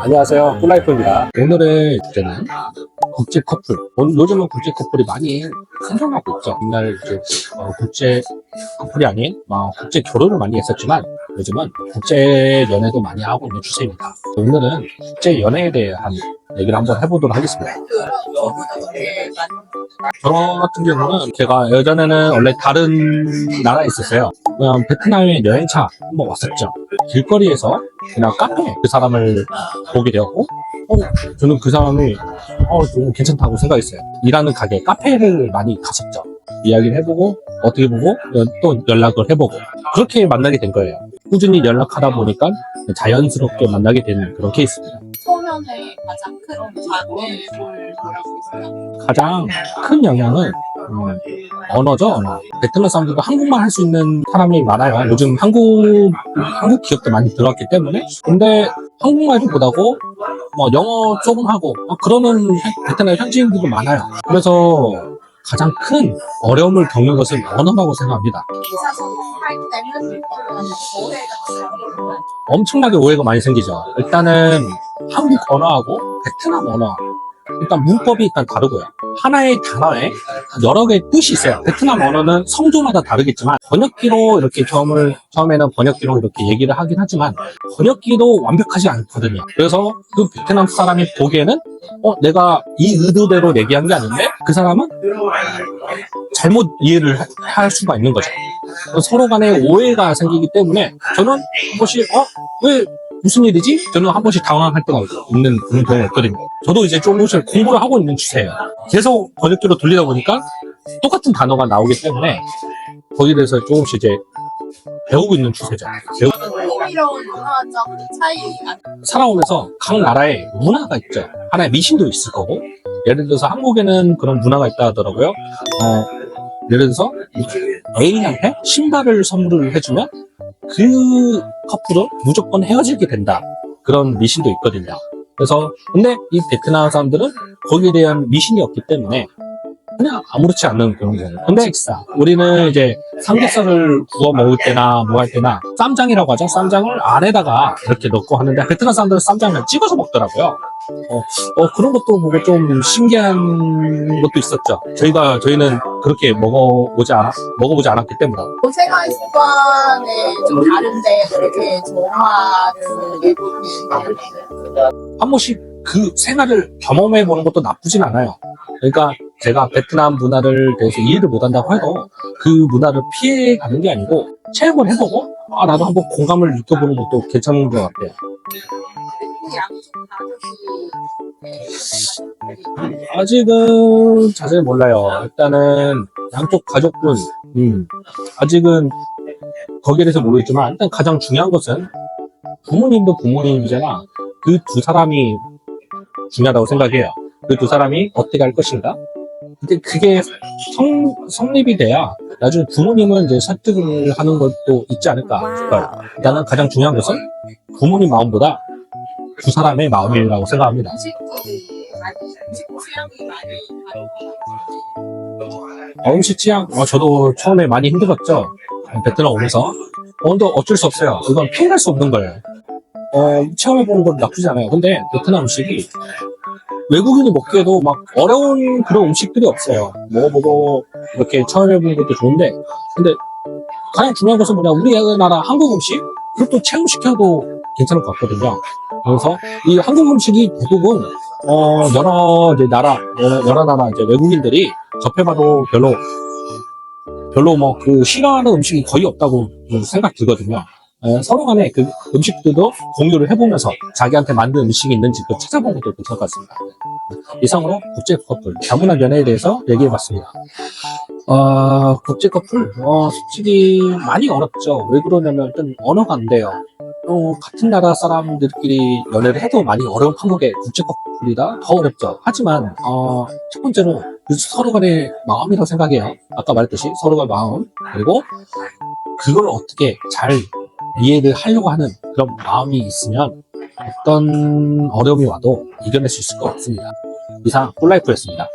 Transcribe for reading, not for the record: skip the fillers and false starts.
안녕하세요. 꿀라이프입니다. 오늘의 주제는 국제 커플. 요즘은 국제 커플이 많이 생겨나고 있죠. 옛날 이제 국제 커플이 아닌 국제 결혼을 많이 했었지만 요즘은 국제 연애도 많이 하고 있는 추세입니다. 오늘은 국제 연애에 대한 얘기를 한번 해보도록 하겠습니다. 저 같은 경우는 제가 예전에는 원래 다른 나라에 있었어요. 그냥 베트남에 여행차 한번 왔었죠. 길거리에서 그냥 카페 그 사람을 보게 되었고 저는 그 사람이 좀 괜찮다고 생각했어요. 일하는 가게 카페를 많이 갔었죠. 이야기를 해보고 어떻게 보고 또 연락을 해보고 그렇게 만나게 된 거예요. 꾸준히 연락하다 보니까 자연스럽게 만나게 되는 그런 케이스입니다. 소면의 가장 큰 장애물 뭐라고 있어요? 가장 큰 영향은 언어죠, 언어. 베트남 사람들도 한국말 할 수 있는 사람이 많아요. 요즘 한국 기업도 많이 들어왔기 때문에. 근데 한국말도 못하고 영어 조금 하고 그러는 베트남 현지인들도 많아요. 그래서 가장 큰 어려움을 겪는 것은 언어라고 생각합니다. 의사소통할 때는 어떤 오해가 생기나요? 엄청나게 오해가 많이 생기죠. 일단은 한국 언어하고 베트남 언어 일단 문법이 일단 다르고요. 하나의 단어에 여러 개의 뜻이 있어요. 베트남 언어는 성조마다 다르겠지만 번역기로 이렇게 처음에는 번역기로 이렇게 얘기를 하긴 하지만 번역기도 완벽하지 않거든요. 그래서 그 베트남 사람이 보기에는 내가 이 의도대로 얘기한 게 아닌데 그 사람은 잘못 이해를 할 수가 있는 거죠. 서로 간에 오해가 생기기 때문에 저는 한 번씩 왜 무슨 일이지? 저는 한 번씩 당황할 때가 있는 그런 경우가 있거든요. 저도 이제 조금씩 공부를 하고 있는 추세예요. 계속 번역기로 돌리다 보니까 똑같은 단어가 나오기 때문에 거기에 대해서 조금씩 이제 배우고 있는 추세죠. 흥미로운 문화적 차이 살아오면서 각 나라의 문화가 있죠. 하나의 미신도 있을 거고 예를 들어서 한국에는 그런 문화가 있다 하더라고요. 예를 들어서 애인한테 신발을 선물을 해주면 그 커플은 무조건 헤어지게 된다. 그런 미신도 있거든요. 그래서 근데 이 베트남 사람들은 거기에 대한 미신이 없기 때문에 그냥 아무렇지 않는 그런 거예요. 근데 우리는 이제 삼겹살을 구워 먹을 때나 뭐 할 때나 쌈장이라고 하죠. 쌈장을 안에다가 이렇게 넣고 하는데 베트남 사람들은 쌈장을 찍어서 먹더라고요. 그런 것도 보고 좀 신기한 것도 있었죠. 저희는 그렇게 먹어보지 않았기 때문에. 생활 습관이 좀 다른데 그렇게 정화를 내보는 한 번씩 그 생활을 경험해 보는 것도 나쁘진 않아요. 그러니까 제가 베트남 문화를 대해서 이해를 못한다고 해도 그 문화를 피해 가는 게 아니고 체험을 해보고 나도 한번 공감을 느껴보는 것도 괜찮은 것 같아요. 아직은 자세히 몰라요. 일단은 양쪽 가족분 아직은 거기에 대해서 모르겠지만 일단 가장 중요한 것은 부모님도 부모님이잖아. 그 두 사람이 중요하다고 생각해요. 그 두 사람이 어떻게 할 것인가? 근데 그게 성립이 돼야 나중에 부모님은 이제 설득을 하는 것도 있지 않을까 싶어요. 일단은 가장 중요한 것은 부모님 마음보다 두 사람의 마음이라고 생각합니다. 음식 취향? 저도 처음에 많이 힘들었죠. 베트남 오면서. 근데 어쩔 수 없어요. 이건 피해갈 수 없는 거예요. 체험해보는 건 나쁘지 않아요. 근데 베트남 음식이 외국인이 먹기에도 막 어려운 그런 음식들이 없어요. 먹어보고 이렇게 체험해보는 것도 좋은데 근데 가장 중요한 것은 뭐냐, 우리나라 한국 음식 그것도 체험시켜도 괜찮을 것 같거든요. 그래서 이 한국 음식이 대부분 여러 나라 이제 외국인들이 접해봐도 별로 그 싫어하는 음식이 거의 없다고 생각 들거든요. 서로 간에 그 음식들도 공유를 해보면서 자기한테 맞는 음식이 있는지 찾아보는 것도 괜찮을 것 같습니다. 이상으로 국제 커플, 다문화 연애에 대해서 얘기해봤습니다. 국제 커플, 솔직히 많이 어렵죠. 왜 그러냐면 일단 언어가 안 돼요. 같은 나라 사람들끼리 연애를 해도 많이 어려운 한국의 국제 커플이다 더 어렵죠. 하지만 첫 번째로 서로 간의 마음이라고 생각해요. 아까 말했듯이 서로 간의 마음, 그리고 그걸 어떻게 잘 이해를 하려고 하는 그런 마음이 있으면 어떤 어려움이 와도 이겨낼 수 있을 것 같습니다. 이상 꿀라이프였습니다.